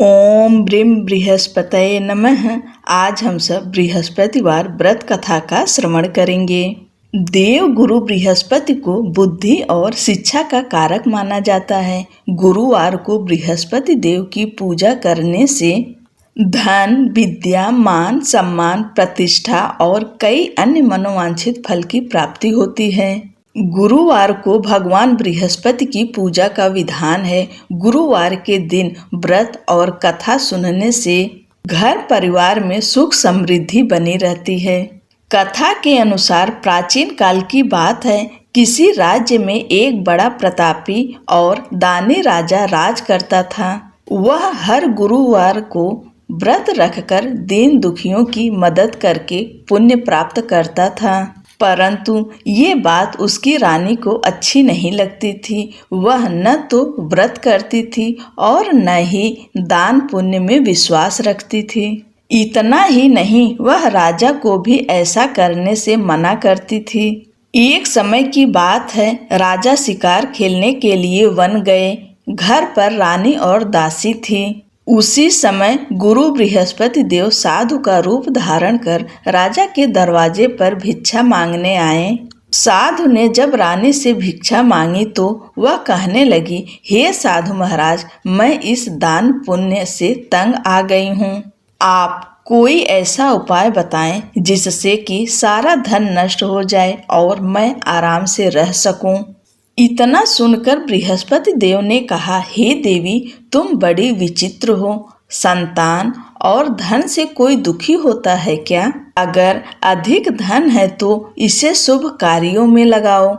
ओम brim बृहस्पतये नमः। आज हम सब बृहस्पतिवार व्रत कथा का श्रवण करेंगे। देव गुरु बृहस्पति को बुद्धि और शिक्षा का कारक माना जाता है। गुरुवार को बृहस्पति देव की पूजा करने से धन, विद्या, मान, सम्मान, प्रतिष्ठा और कई अन्य मनोवांछित फल की प्राप्ति होती है। गुरुवार को भगवान बृहस्पति की पूजा का विधान है। गुरुवार के दिन व्रत और कथा सुनने से घर परिवार में सुख समृद्धि बनी रहती है। कथा के अनुसार प्राचीन काल की बात है। किसी राज्य में एक बड़ा प्रतापी और दानी राजा राज करता था। वह हर गुरुवार को व्रत रखकर दीन दुखियों की मदद करके पुण्य प्राप्त करता था। परंतु ये बात उसकी रानी को अच्छी नहीं लगती थी। वह न तो व्रत करती थी और न ही दान पुण्य में विश्वास रखती थी। इतना ही नहीं, वह राजा को भी ऐसा करने से मना करती थी। एक समय की बात है, राजा शिकार खेलने के लिए वन गए। घर पर रानी और दासी थी। उसी समय गुरु बृहस्पति देव साधु का रूप धारण कर राजा के दरवाजे पर भिक्षा मांगने आए। साधु ने जब रानी से भिक्षा मांगी तो वह कहने लगी, हे साधु महाराज, मैं इस दान पुण्य से तंग आ गई हूँ। आप कोई ऐसा उपाय बताएं जिससे कि सारा धन नष्ट हो जाए और मैं आराम से रह सकूं। इतना सुनकर बृहस्पति देव ने कहा, हे देवी, तुम बड़ी विचित्र हो। संतान और धन से कोई दुखी होता है क्या? अगर अधिक धन है तो इसे शुभ कार्यों में लगाओ।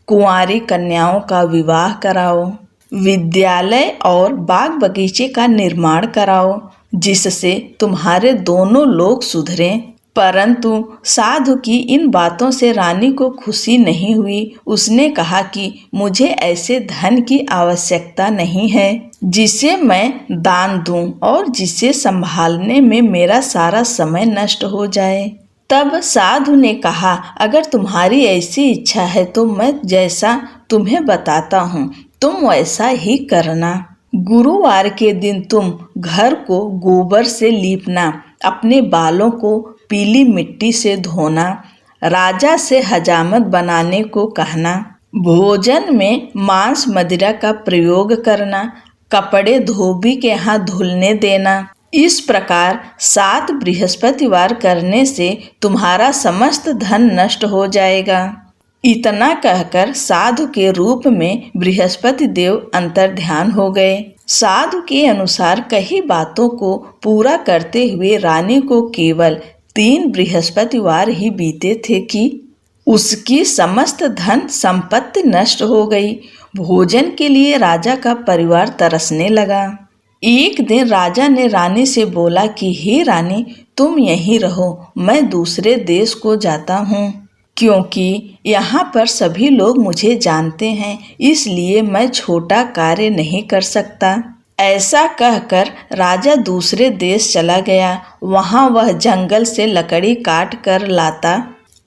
कुंवारी कन्याओं का विवाह कराओ। विद्यालय और बाग बगीचे का निर्माण कराओ, जिससे तुम्हारे दोनों लोग सुधरें। परंतु साधु की इन बातों से रानी को खुशी नहीं हुई। उसने कहा कि मुझे ऐसे धन की आवश्यकता नहीं है जिसे मैं दान दूं और जिसे संभालने में मेरा सारा समय नष्ट हो जाए। तब साधु ने कहा, अगर तुम्हारी ऐसी इच्छा है तो मैं जैसा तुम्हें बताता हूँ तुम वैसा ही करना। गुरुवार के दिन तुम घर को गोबर से लीपना, अपने बालों को पीली मिट्टी से धोना, राजा से हजामत बनाने को कहना, भोजन में मांस मदिरा का प्रयोग करना, कपड़े धोबी के हाथ धुलने देना। इस प्रकार 7 बृहस्पतिवार करने से तुम्हारा समस्त धन नष्ट हो जाएगा। इतना कहकर साधु के रूप में बृहस्पति देव अंतर्ध्यान हो गए। साधु के अनुसार कई बातों को पूरा करते हुए रानी को केवल 3 बृहस्पतिवार ही बीते थे कि उसकी समस्त धन संपत्ति नष्ट हो गई। भोजन के लिए राजा का परिवार तरसने लगा। एक दिन राजा ने रानी से बोला कि हे रानी, तुम यहीं रहो, मैं दूसरे देश को जाता हूँ, क्योंकि यहाँ पर सभी लोग मुझे जानते हैं, इसलिए मैं छोटा कार्य नहीं कर सकता। ऐसा कहकर राजा दूसरे देश चला गया। वहाँ वह जंगल से लकड़ी काट कर लाता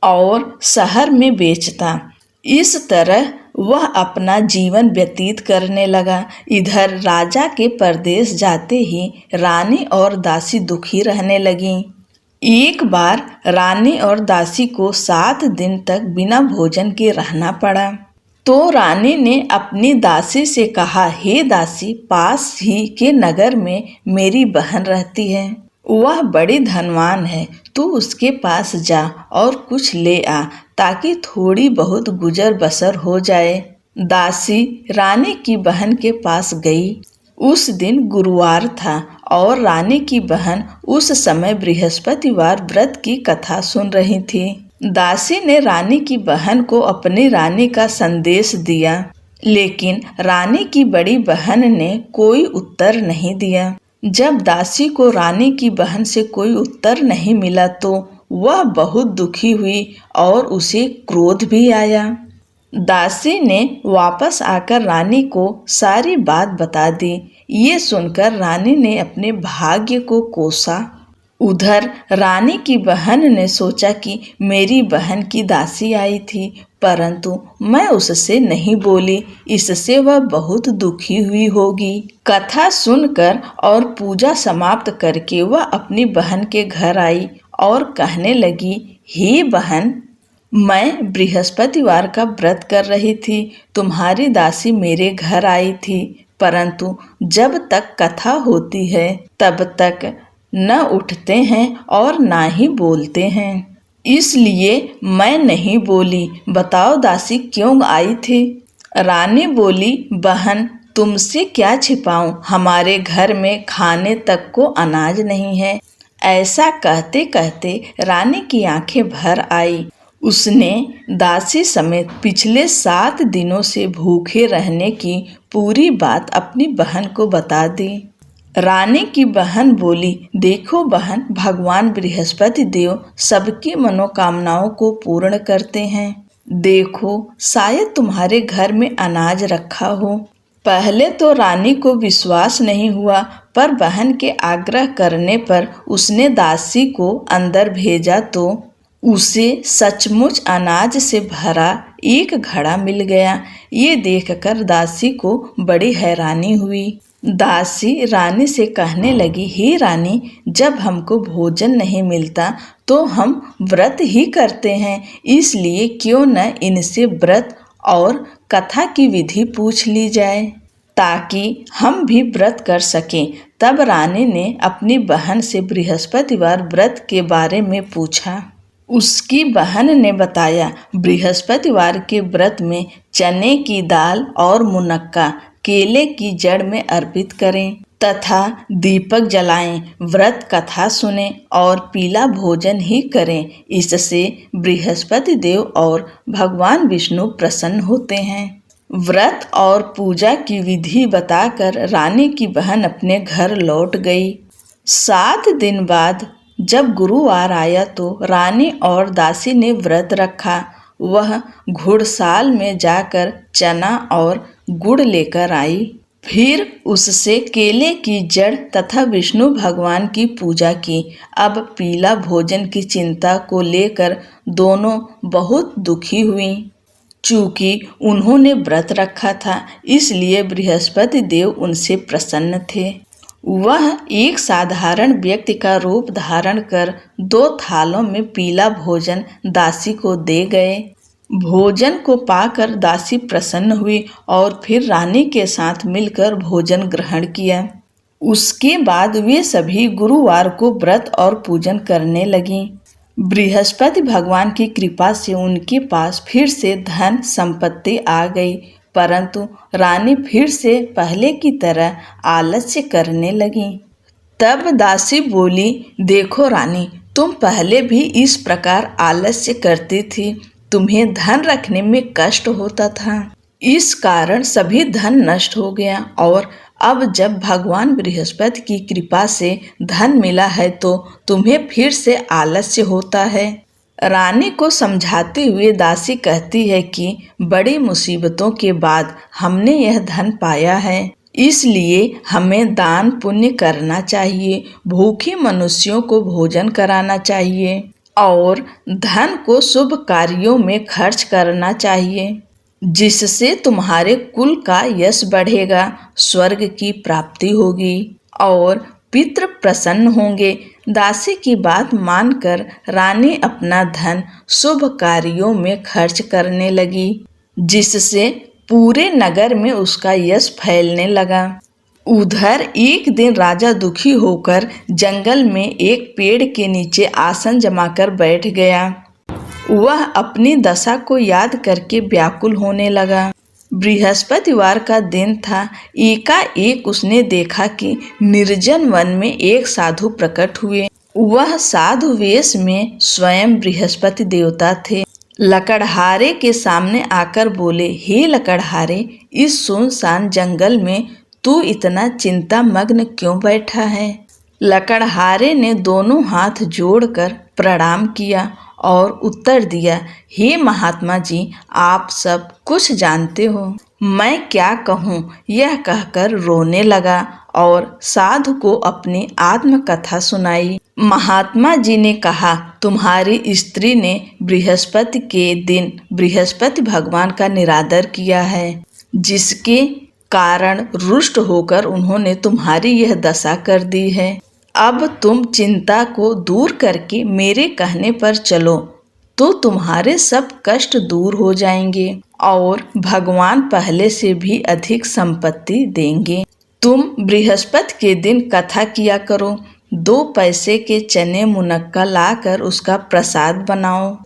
और शहर में बेचता। इस तरह वह अपना जीवन व्यतीत करने लगा। इधर राजा के परदेश जाते ही रानी और दासी दुखी रहने लगीं। एक बार रानी और दासी को 7 दिन तक बिना भोजन के रहना पड़ा। तो रानी ने अपनी दासी से कहा, हे दासी, पास ही के नगर में मेरी बहन रहती है। वह बड़ी धनवान है। तू उसके पास जा और कुछ ले आ, ताकि थोड़ी बहुत गुजर बसर हो जाए। दासी रानी की बहन के पास गई। उस दिन गुरुवार था और रानी की बहन उस समय बृहस्पतिवार व्रत की कथा सुन रही थी। दासी ने रानी की बहन को अपनी रानी का संदेश दिया, लेकिन रानी की बड़ी बहन ने कोई उत्तर नहीं दिया। जब दासी को रानी की बहन से कोई उत्तर नहीं मिला तो वह बहुत दुखी हुई और उसे क्रोध भी आया। दासी ने वापस आकर रानी को सारी बात बता दी। ये सुनकर रानी ने अपने भाग्य को कोसा। उधर रानी की बहन ने सोचा कि मेरी बहन की दासी आई थी, परंतु मैं उससे नहीं बोली, इससे वह बहुत दुखी हुई होगी। कथा सुनकर और पूजा समाप्त करके वह अपनी बहन के घर आई और कहने लगी, हे बहन, मैं बृहस्पतिवार का व्रत कर रही थी। तुम्हारी दासी मेरे घर आई थी, परंतु जब तक कथा होती है तब तक न उठते हैं और ना ही बोलते हैं, इसलिए मैं नहीं बोली। बताओ दासी क्यों आई थी? रानी बोली, बहन, तुमसे क्या छिपाऊं, हमारे घर में खाने तक को अनाज नहीं है। ऐसा कहते कहते रानी की आंखें भर आई। उसने दासी समेत पिछले 7 दिनों से भूखे रहने की पूरी बात अपनी बहन को बता दी। रानी की बहन बोली, देखो बहन, भगवान बृहस्पति देव सबकी मनोकामनाओं को पूर्ण करते हैं। देखो, शायद तुम्हारे घर में अनाज रखा हो। पहले तो रानी को विश्वास नहीं हुआ, पर बहन के आग्रह करने पर उसने दासी को अंदर भेजा तो उसे सचमुच अनाज से भरा एक घड़ा मिल गया। ये देखकर दासी को बड़ी हैरानी हुई। दासी रानी से कहने लगी, हे रानी, जब हमको भोजन नहीं मिलता तो हम व्रत ही करते हैं, इसलिए क्यों न इनसे व्रत और कथा की विधि पूछ ली जाए ताकि हम भी व्रत कर सकें। तब रानी ने अपनी बहन से बृहस्पतिवार व्रत के बारे में पूछा। उसकी बहन ने बताया, बृहस्पतिवार के व्रत में चने की दाल और मुनक्का केले की जड़ में अर्पित करें तथा दीपक जलाएं, व्रत कथा सुने और पीला भोजन ही करें। इससे बृहस्पति देव और भगवान विष्णु प्रसन्न होते हैं। व्रत और पूजा की विधि बताकर रानी की बहन अपने घर लौट गई। 7 दिन बाद जब गुरुवार आया तो रानी और दासी ने व्रत रखा। वह घुड़साल में जाकर चना और गुड़ लेकर आई। फिर उससे केले की जड़ तथा विष्णु भगवान की पूजा की। अब पीला भोजन की चिंता को लेकर दोनों बहुत दुखी हुई। चूँकि उन्होंने व्रत रखा था, इसलिए बृहस्पति देव उनसे प्रसन्न थे। वह एक साधारण व्यक्ति का रूप धारण कर 2 थालों में पीला भोजन दासी को दे गए। भोजन को पाकर दासी प्रसन्न हुई और फिर रानी के साथ मिलकर भोजन ग्रहण किया। उसके बाद वे सभी गुरुवार को व्रत और पूजन करने लगीं। बृहस्पति भगवान की कृपा से उनके पास फिर से धन संपत्ति आ गई, परंतु रानी फिर से पहले की तरह आलस्य करने लगी। तब दासी बोली, देखो रानी, तुम पहले भी इस प्रकार आलस्य करती थी। तुम्हें धन रखने में कष्ट होता था, इस कारण सभी धन नष्ट हो गया और अब जब भगवान बृहस्पति की कृपा से धन मिला है तो तुम्हें फिर से आलस्य होता है। रानी को समझाते हुए दासी कहती है कि बड़ी मुसीबतों के बाद हमने यह धन पाया है, इसलिए हमें दान पुण्य करना चाहिए, भूखे मनुष्यों को भोजन कराना चाहिए और धन को शुभ कार्यों में खर्च करना चाहिए, जिससे तुम्हारे कुल का यश बढ़ेगा, स्वर्ग की प्राप्ति होगी और पितृ प्रसन्न होंगे। दासी की बात मानकर रानी अपना धन शुभ कार्यों में खर्च करने लगी, जिससे पूरे नगर में उसका यश फैलने लगा। उधर एक दिन राजा दुखी होकर जंगल में एक पेड़ के नीचे आसन जमाकर बैठ गया। वह अपनी दशा को याद करके व्याकुल होने लगा। बृहस्पतिवार का दिन था। एकाएक उसने देखा कि निर्जन वन में एक साधु प्रकट हुए। वह साधु वेश में स्वयं बृहस्पति देवता थे। लकड़हारे के सामने आकर बोले, हे लकड़हारे, इस सुनसान जंगल में तू इतना चिंता मग्न क्यों बैठा है? लकड़हारे ने दोनों हाथ जोड़कर प्रणाम किया और उत्तर दिया, हे महात्मा जी, आप सब कुछ जानते हो, मैं क्या कहूँ। यह कहकर रोने लगा और साधु को अपनी आत्मकथा सुनाई। महात्मा जी ने कहा, तुम्हारी स्त्री ने बृहस्पति के दिन बृहस्पति भगवान का निरादर किया है, जिसके कारण रुष्ट होकर उन्होंने तुम्हारी यह दशा कर दी है। अब तुम चिंता को दूर करके मेरे कहने पर चलो तो तुम्हारे सब कष्ट दूर हो जाएंगे और भगवान पहले से भी अधिक संपत्ति देंगे। तुम बृहस्पति के दिन कथा किया करो। 2 पैसे के चने मुनक्का लाकर उसका प्रसाद बनाओ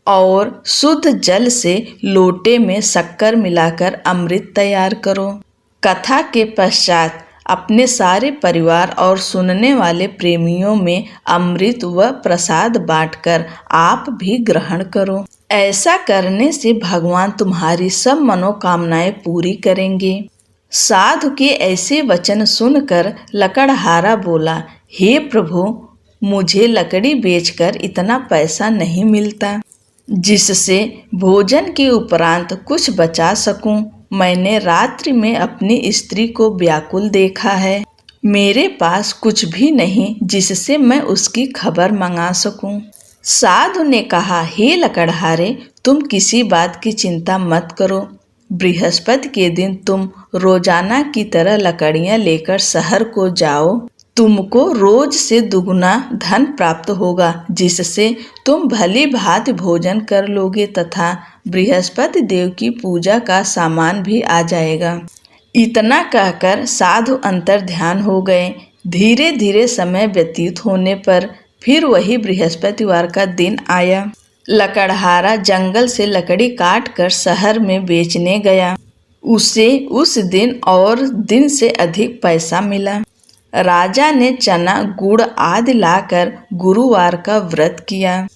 और शुद्ध जल से लोटे में शक्कर मिलाकर अमृत तैयार करो। कथा के पश्चात अपने सारे परिवार और सुनने वाले प्रेमियों में अमृत व प्रसाद बांटकर आप भी ग्रहण करो। ऐसा करने से भगवान तुम्हारी सब मनोकामनाएं पूरी करेंगे। साधु के ऐसे वचन सुनकर लकड़हारा बोला, हे प्रभु, मुझे लकड़ी बेचकर इतना पैसा नहीं मिलता जिससे भोजन के उपरांत कुछ बचा सकूं। मैंने रात्रि में अपनी स्त्री को व्याकुल देखा है। मेरे पास कुछ भी नहीं जिससे मैं उसकी खबर मंगा सकूं। साधु ने कहा, हे लकड़हारे, तुम किसी बात की चिंता मत करो। बृहस्पति के दिन तुम रोजाना की तरह लकड़ियां लेकर शहर को जाओ। तुमको रोज से दुगुना धन प्राप्त होगा, जिससे तुम भली भांति भोजन कर लोगे तथा बृहस्पति देव की पूजा का सामान भी आ जाएगा। इतना कहकर साधु अंतर ध्यान हो गए। धीरे धीरे समय व्यतीत होने पर फिर वही बृहस्पतिवार का दिन आया। लकड़हारा जंगल से लकड़ी काट कर शहर में बेचने गया। उसे उस दिन और दिन से अधिक पैसा मिला। राजा ने चना, गुड़ आदि लाकर गुरुवार का व्रत किया।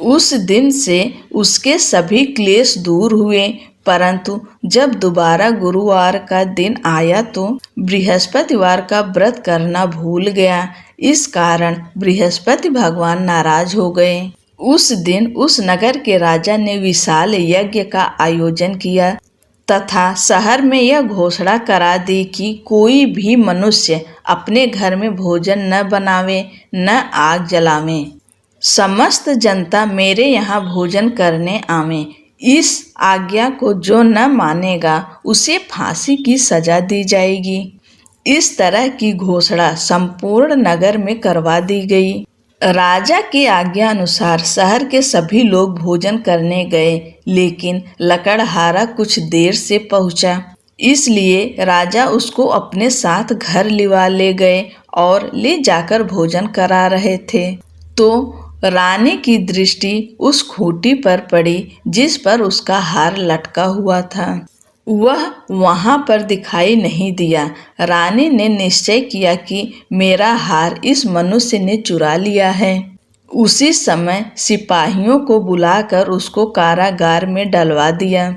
उस दिन से उसके सभी क्लेश दूर हुए, परंतु जब दोबारा गुरुवार का दिन आया तो बृहस्पतिवार का व्रत करना भूल गया। इस कारण बृहस्पति भगवान नाराज हो गए। उस दिन उस नगर के राजा ने विशाल यज्ञ का आयोजन किया तथा शहर में यह घोषणा करा दी कि कोई भी मनुष्य अपने घर में भोजन न बनावे न आग जलावे। समस्त जनता मेरे यहाँ भोजन करने आवे। इस आज्ञा को जो न मानेगा उसे फांसी की सजा दी जाएगी। इस तरह की घोषणा संपूर्ण नगर में करवा दी गई। राजा की आज्ञा अनुसार शहर के सभी लोग भोजन करने गए, लेकिन लकड़हारा कुछ देर से पहुंचा। इसलिए राजा उसको अपने साथ घर लिवा ले गए और ले जाकर भोजन करा रहे थे तो रानी की दृष्टि उस खूंटी पर पड़ी जिस पर उसका हार लटका हुआ था। वह वहां पर दिखाई नहीं दिया। रानी ने निश्चय किया कि मेरा हार इस मनुष्य ने चुरा लिया है। उसी समय सिपाहियों को बुलाकर उसको कारागार में डलवा दिया।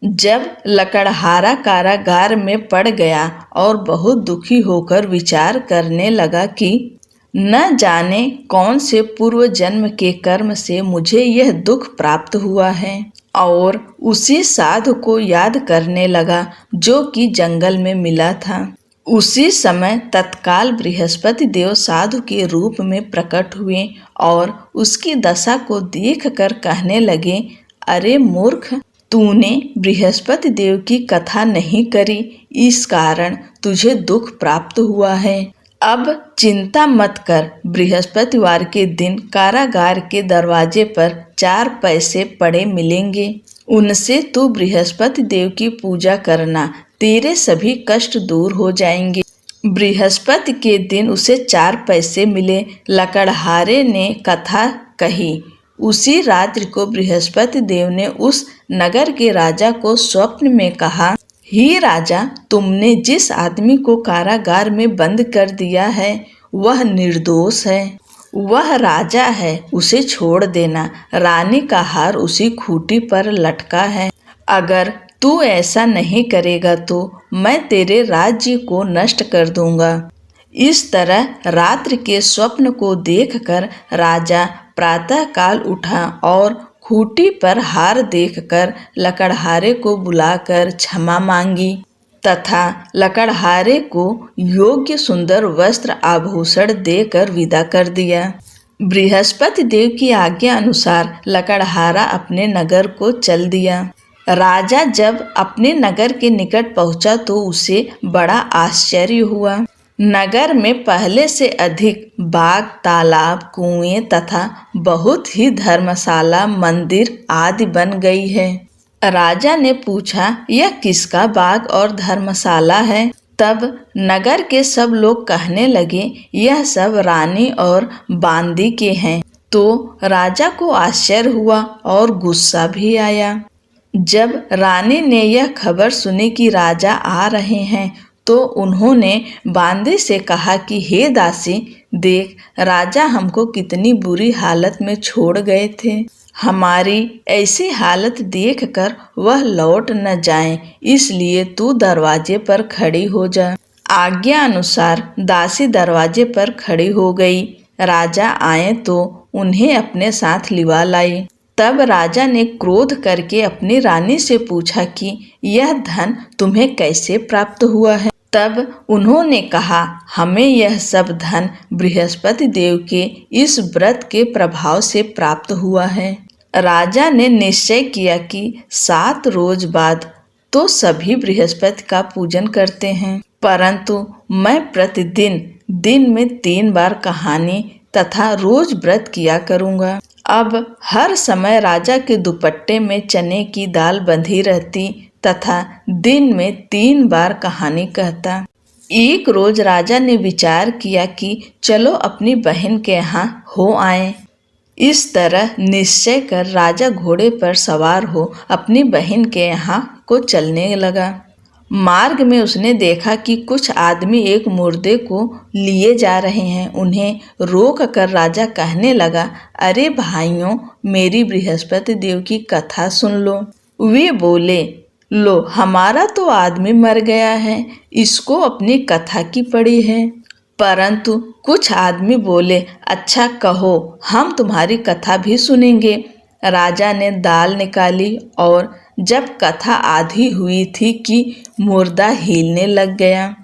जब लकड़हारा कारागार में पड़ गया और बहुत दुखी होकर विचार करने लगा कि न जाने कौन से पूर्व जन्म के कर्म से मुझे यह दुख प्राप्त हुआ है, और उसी साधु को याद करने लगा जो कि जंगल में मिला था। उसी समय तत्काल बृहस्पति देव साधु के रूप में प्रकट हुए और उसकी दशा को देखकर कहने लगे, अरे मूर्ख, तूने बृहस्पति देव की कथा नहीं करी, इस कारण तुझे दुख प्राप्त हुआ है। अब चिंता मत कर। बृहस्पतिवार के दिन कारागार के दरवाजे पर 4 पैसे पड़े मिलेंगे। उनसे तू बृहस्पति देव की पूजा करना, तेरे सभी कष्ट दूर हो जाएंगे। बृहस्पति के दिन उसे 4 पैसे मिले। लकड़हारे ने कथा कही। उसी रात्रि को बृहस्पति देव ने उस नगर के राजा को स्वप्न में कहा, हे राजा, तुमने जिस आदमी को कारागार में बंद कर दिया है वह निर्दोष है। वह राजा है, उसे छोड़ देना। रानी का हार उसी खूंटी पर लटका है। अगर तू ऐसा नहीं करेगा तो मैं तेरे राज्य को नष्ट कर दूंगा। इस तरह रात्रि के स्वप्न को देखकर राजा प्रातःकाल उठा और खूंटी पर हार देखकर लकड़हारे को बुलाकर क्षमा मांगी। तथा लकड़हारे को योग्य सुंदर वस्त्र आभूषण देकर विदा कर दिया। बृहस्पति देव की आज्ञा अनुसार लकड़हारा अपने नगर को चल दिया। राजा जब अपने नगर के निकट पहुंचा तो उसे बड़ा आश्चर्य हुआ। नगर में पहले से अधिक बाग, तालाब, कुएं तथा बहुत ही धर्मशाला, मंदिर आदि बन गई है। राजा ने पूछा, यह किसका बाग और धर्मशाला है? तब नगर के सब लोग कहने लगे, यह सब रानी और बांदी के हैं। तो राजा को आश्चर्य हुआ और गुस्सा भी आया। जब रानी ने यह खबर सुनी कि राजा आ रहे हैं तो उन्होंने बांदी से कहा कि हे दासी, देख, राजा हमको कितनी बुरी हालत में छोड़ गए थे। हमारी ऐसी हालत देखकर वह लौट न जाएं, इसलिए तू दरवाजे पर खड़ी हो जा। आज्ञा अनुसार दासी दरवाजे पर खड़ी हो गई। राजा आए तो उन्हें अपने साथ लिवा लाई। तब राजा ने क्रोध करके अपनी रानी से पूछा कि यह धन तुम्हें कैसे प्राप्त हुआ है? तब उन्होंने कहा, हमें यह सब धन बृहस्पति देव के इस व्रत के प्रभाव से प्राप्त हुआ है। राजा ने निश्चय किया कि 7 रोज बाद तो सभी बृहस्पति का पूजन करते हैं, परंतु मैं प्रतिदिन दिन में 3 बार कहानी तथा रोज व्रत किया करूँगा। अब हर समय राजा के दुपट्टे में चने की दाल बंधी रहती तथा दिन में 3 बार कहानी कहता। एक रोज राजा ने विचार किया कि चलो अपनी बहन के यहाँ हो आए। इस तरह निश्चय कर राजा घोड़े पर सवार हो अपनी बहन के यहाँ को चलने लगा। मार्ग में उसने देखा कि कुछ आदमी एक मुर्दे को लिए जा रहे हैं। उन्हें रोक कर राजा कहने लगा, अरे भाइयों, मेरी बृहस्पति देव की कथा सुन लो। वे बोले, लो, हमारा तो आदमी मर गया है, इसको अपनी कथा की पड़ी है। परंतु कुछ आदमी बोले, अच्छा कहो, हम तुम्हारी कथा भी सुनेंगे। राजा ने दाल निकाली और जब कथा आधी हुई थी कि मुर्दा हिलने लग गया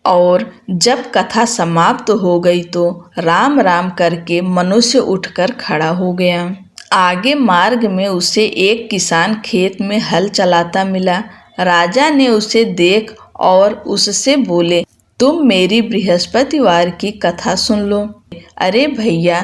और जब कथा समाप्त हो गई तो राम राम करके मनुष्य उठकर खड़ा हो गया। आगे मार्ग में उसे एक किसान खेत में हल चलाता मिला। राजा ने उसे देख और उससे बोले, तुम मेरी बृहस्पतिवार की कथा सुन लो। अरे भैया,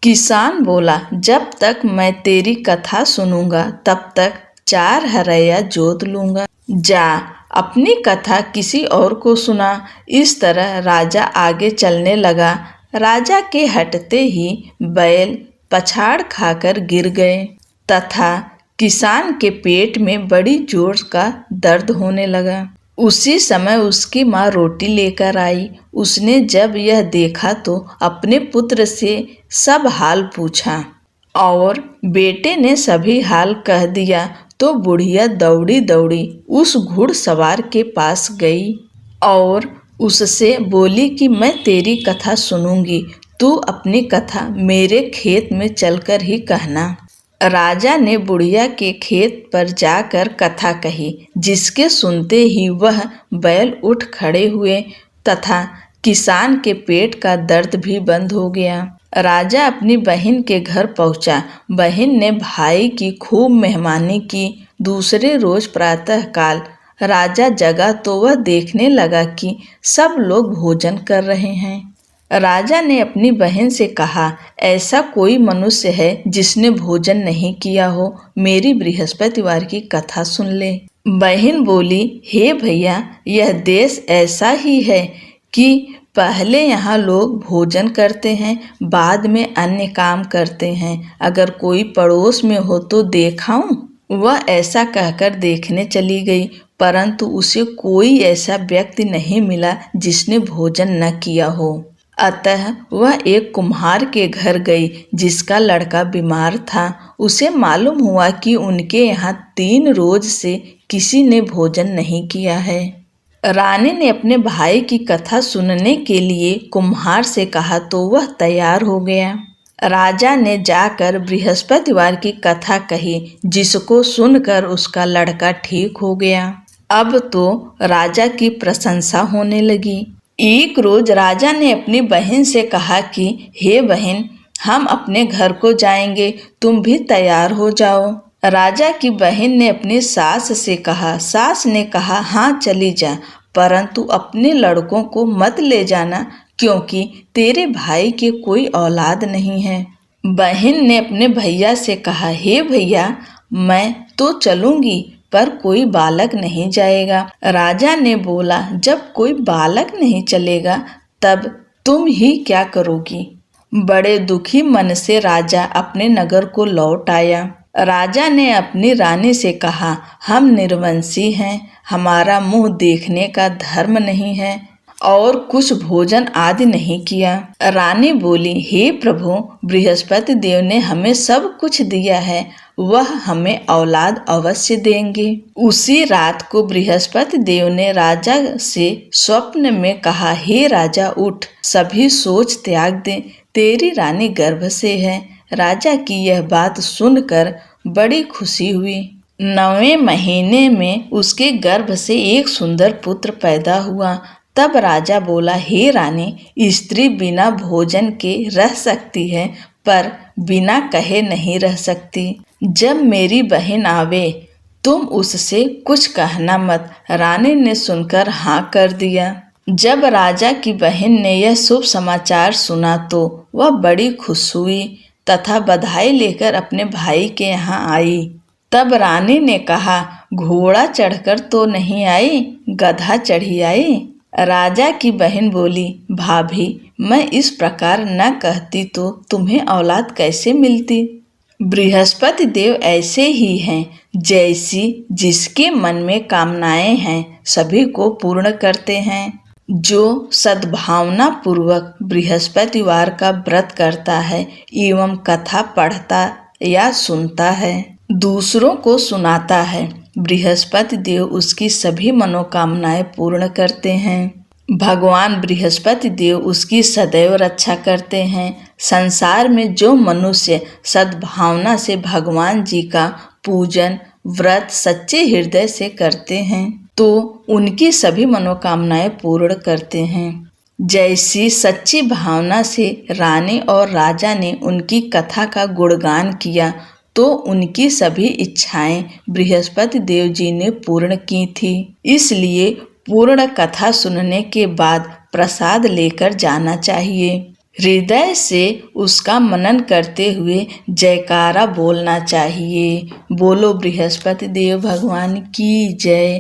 किसान बोला, जब तक मैं तेरी कथा सुनूंगा तब तक 4 हरैया जोत लूंगा। जा अपनी कथा किसी और को सुना। इस तरह राजा आगे चलने लगा। राजा के हटते ही बैल पछाड़ खाकर गिर गए तथा किसान के पेट में बड़ी जोर का दर्द होने लगा। उसी समय उसकी माँ रोटी लेकर आई। उसने जब यह देखा तो अपने पुत्र से सब हाल पूछा और बेटे ने सभी हाल कह दिया। तो बुढ़िया दौड़ी दौड़ी उस घुड़सवार के पास गई और उससे बोली कि मैं तेरी कथा सुनूंगी, तू अपनी कथा मेरे खेत में चलकर ही कहना। राजा ने बुढ़िया के खेत पर जाकर कथा कही, जिसके सुनते ही वह बैल उठ खड़े हुए तथा किसान के पेट का दर्द भी बंद हो गया। राजा अपनी बहन के घर पहुंचा। बहन ने भाई की खूब मेहमानी की। दूसरे रोज प्रातःकाल राजा जगा तो वह देखने लगा कि सब लोग भोजन कर रहे हैं। राजा ने अपनी बहन से कहा, ऐसा कोई मनुष्य है जिसने भोजन नहीं किया हो, मेरी बृहस्पतिवार की कथा सुन ले। बहन बोली, हे भैया, यह देश ऐसा ही है कि पहले यहाँ लोग भोजन करते हैं, बाद में अन्य काम करते हैं। अगर कोई पड़ोस में हो तो देखाऊं? वह ऐसा कहकर देखने चली गई, परंतु उसे कोई ऐसा व्यक्ति नहीं मिला जिसने भोजन न किया हो। अतः वह एक कुम्हार के घर गई जिसका लड़का बीमार था। उसे मालूम हुआ कि उनके यहाँ 3 रोज से किसी ने भोजन नहीं किया है। रानी ने अपने भाई की कथा सुनने के लिए कुम्हार से कहा तो वह तैयार हो गया। राजा ने जाकर बृहस्पतिवार की कथा कही, जिसको सुनकर उसका लड़का ठीक हो गया। अब तो राजा की प्रशंसा होने लगी। एक रोज राजा ने अपनी बहन से कहा कि हे बहन, हम अपने घर को जाएंगे, तुम भी तैयार हो जाओ। राजा की बहन ने अपनी सास से कहा। सास ने कहा, हाँ चली जा, परंतु अपने लड़कों को मत ले जाना, क्योंकि तेरे भाई के कोई औलाद नहीं है। बहन ने अपने भैया से कहा, हे भैया, मैं तो चलूंगी, पर कोई बालक नहीं जाएगा। राजा ने बोला, जब कोई बालक नहीं चलेगा तब तुम ही क्या करोगी। बड़े दुखी मन से राजा अपने नगर को लौट आया। राजा ने अपनी रानी से कहा, हम निर्वंशी हैं, हमारा मुंह देखने का धर्म नहीं है और कुछ भोजन आदि नहीं किया। रानी बोली, हे प्रभु, बृहस्पति देव ने हमें सब कुछ दिया है, वह हमें औलाद अवश्य देंगे। उसी रात को बृहस्पति देव ने राजा से स्वप्न में कहा, हे राजा उठ, सभी सोच त्याग दे, तेरी रानी गर्भ से है। राजा की यह बात सुनकर बड़ी खुशी हुई। 9वें महीने में उसके गर्भ से एक सुंदर पुत्र पैदा हुआ। तब राजा बोला, हे रानी, स्त्री बिना भोजन के रह सकती है, पर बिना कहे नहीं रह सकती। जब मेरी बहन आवे तुम उससे कुछ कहना मत। रानी ने सुनकर हाँ कर दिया। जब राजा की बहन ने यह शुभ समाचार सुना तो वह बड़ी खुश हुई तथा बधाई लेकर अपने भाई के यहाँ आई। तब रानी ने कहा, घोड़ा चढ़कर तो नहीं आई, गधा चढ़ी आई। राजा की बहन बोली, भाभी, मैं इस प्रकार न कहती तो तुम्हें औलाद कैसे मिलती। बृहस्पति देव ऐसे ही हैं, जैसी जिसके मन में कामनाएं हैं सभी को पूर्ण करते हैं। जो सद्भावना पूर्वक बृहस्पतिवार का व्रत करता है एवं कथा पढ़ता या सुनता है, दूसरों को सुनाता है, बृहस्पति देव उसकी सभी मनोकामनाएं पूर्ण करते हैं। भगवान बृहस्पति देव उसकी सदैव रक्षा करते हैं। संसार में जो मनुष्य सद्भावना से भगवान जी का पूजन व्रत सच्चे हृदय से करते हैं तो उनकी सभी मनोकामनाएं पूर्ण करते हैं। जैसी सच्ची भावना से रानी और राजा ने उनकी कथा का गुणगान किया तो उनकी सभी इच्छाएं बृहस्पति देव जी ने पूर्ण की थी। इसलिए पूर्ण कथा सुनने के बाद प्रसाद लेकर जाना चाहिए। हृदय से उसका मनन करते हुए जयकारा बोलना चाहिए। बोलो बृहस्पति देव भगवान की जय।